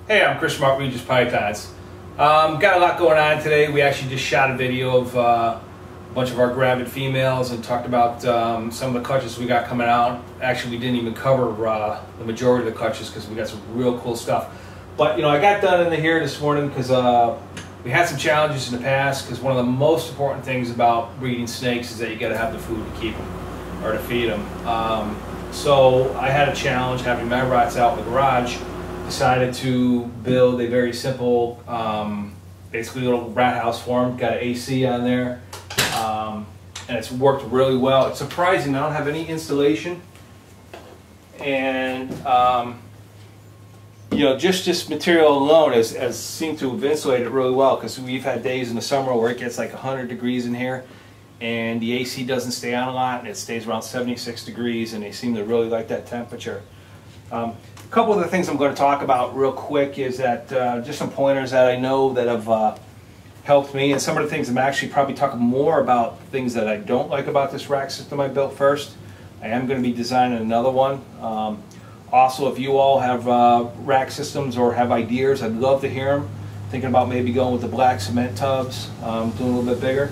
Hey, I'm Chris from Breedig Pythons. Got a lot going on today. We actually just shot a video of a bunch of our gravid females and talked about some of the clutches we got coming out. Actually, we didn't even cover the majority of the clutches because we got some real cool stuff. But I got done in here this morning because we had some challenges in the past. Because one of the most important things about breeding snakes is that you got to have the food to keep them or to feed them. So I had a challenge having my rats out in the garage. Decided to build a very simple, basically little rat house for them. Got an AC on there, and it's worked really well. It's surprising, I don't have any installation, and just this material alone has seemed to have insulated it really well, because we've had days in the summer where it gets like 100 degrees in here, and the AC doesn't stay on a lot, and it stays around 76 degrees, and they seem to really like that temperature. A couple of the things I'm going to talk about real quick is that just some pointers that I know that have helped me, and some of the things I'm actually probably talking more about things that I don't like about this rack system I built first. I am going to be designing another one. Also, if you all have rack systems or have ideas, I'd love to hear them. Thinking about maybe going with the black cement tubs, doing a little bit bigger.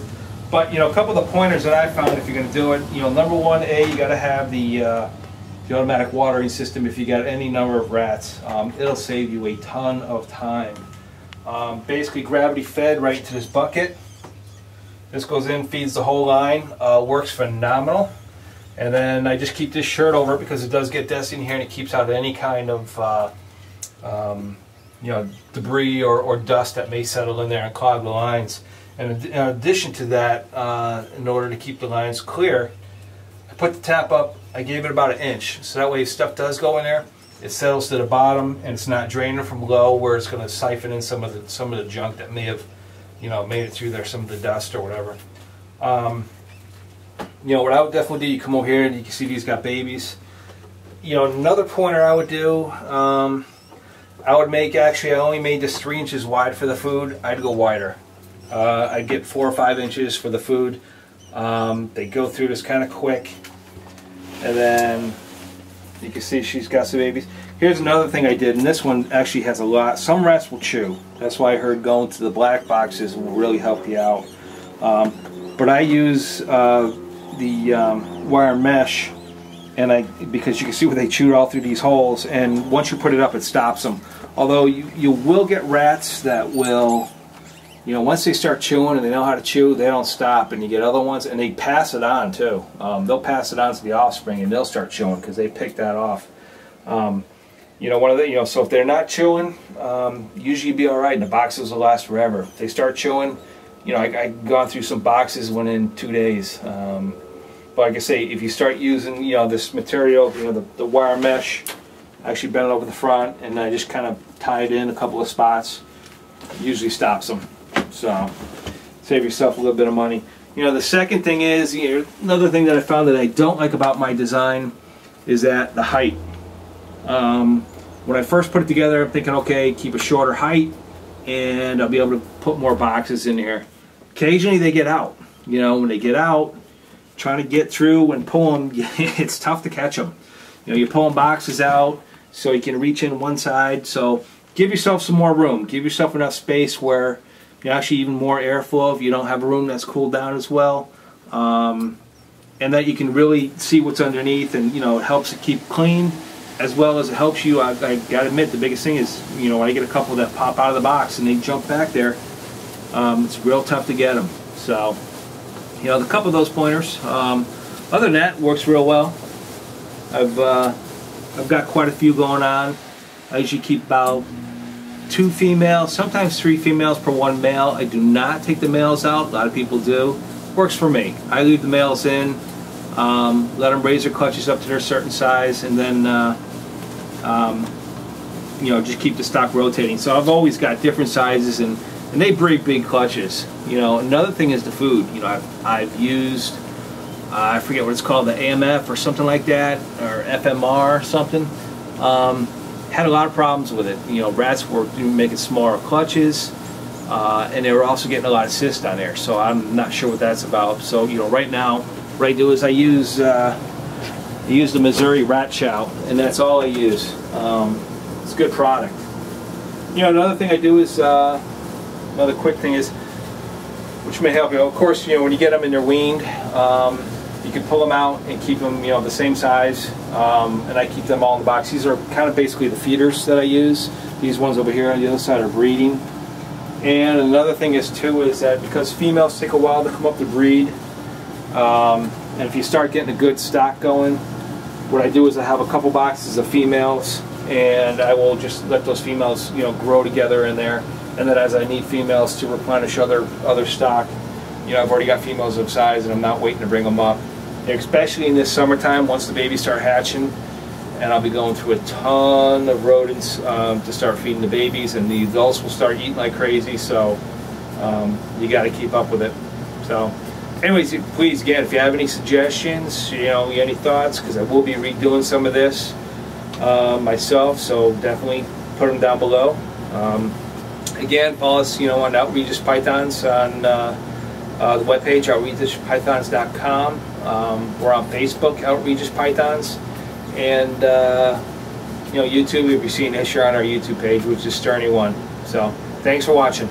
But a couple of the pointers that I found if you're going to do it, number one, you got to have the automatic watering system. If you got any number of rats, it'll save you a ton of time. Basically gravity fed right into this bucket. This goes in, feeds the whole line, works phenomenal. And then I just keep this shirt over it because it does get dusty in here, and it keeps out any kind of debris or dust that may settle in there and clog the lines. And in addition to that, in order to keep the lines clear, I put the tap up. I gave it about 1 inch, so that way if stuff does go in there, it settles to the bottom and it's not draining from low where it's going to siphon in some of the junk that may have made it through there, some of the dust or whatever. What I would definitely do, you come over here and you can see these got babies. Another pointer I would do, I would make, actually I only made this 3 inches wide for the food. I'd go wider. I'd get 4 or 5 inches for the food. They go through this kind of quick. And then you can see she's got some babies. Here's another thing I did, and this one actually has a lot. Some rats will chew. That's why I heard going to the black boxes will really help you out. But I use the wire mesh, and because you can see where they chewed all through these holes. And once you put it up, it stops them. Although you will get rats that will, once they start chewing and they know how to chew, they don't stop, and you get other ones, and they pass it on too. They'll pass it on to the offspring, and they'll start chewing because they pick that off. One of the, so if they're not chewing, usually you'll be all right, and the boxes will last forever. If they start chewing, I've gone through some boxes within 2 days. But like I say, if you start using, this material, the wire mesh, I actually bent it over the front, and I just kind of tie it in a couple of spots. Usually stops them. So save yourself a little bit of money. The second thing is, another thing that I found that I don't like about my design is that the height. When I first put it together, I'm thinking, okay, keep a shorter height and I'll be able to put more boxes in here. Occasionally they get out. When they get out, trying to get through and pull them, it's tough to catch them. You're pulling boxes out so you can reach in one side. So give yourself some more room. Give yourself enough space where actually even more airflow if you don't have a room that's cooled down as well, and that you can really see what's underneath, and it helps it keep clean as well as it helps you. I gotta admit, the biggest thing is when I get a couple that pop out of the box and they jump back there, it's real tough to get them. So a couple of those pointers. Other than that, works real well. I've got quite a few going on. I usually keep about 2 females, sometimes 3 females per 1 male. I do not take the males out. A lot of people do. Works for me. I leave the males in, let them raise their clutches up to their certain size, and then just keep the stock rotating. So I've always got different sizes, and they breed big clutches. Another thing is the food. I've used I forget what it's called, the AMF or something like that, or FMR or something. Had a lot of problems with it. Rats were making smaller clutches, and they were also getting a lot of cyst on there. So I'm not sure what that's about. So right now, what I do is I use the Missouri rat chow, and that's all I use. It's a good product. You know, another thing I do is, another quick thing is, which may help you. Of course, you know, when you get them and they're weaned, you can pull them out and keep them, you know, the same size. And I keep them all in the box. These are kind of basically the feeders that I use. These ones over here on the other side are breeding. And another thing is too is that because females take a while to come up to breed, and if you start getting a good stock going, what I do is I have a couple boxes of females, and I will just let those females, you know, grow together in there. And then as I need females to replenish other stock, you know, I've already got females of size, and I'm not waiting to bring them up. Especially in this summertime, once the babies start hatching, and I'll be going through a ton of rodents to start feeding the babies, and the adults will start eating like crazy. So you got to keep up with it. So, anyways, please, again, if you have any suggestions, you know, any thoughts, because I will be redoing some of this myself. So definitely put them down below. Again, follow us, you know, on Outrageous Pythons on the webpage, outrageouspythons.com. We're on Facebook, Outrageous Pythons, and you know, YouTube. You'll be seeing this here on our YouTube page, which is Sterny1. So, thanks for watching.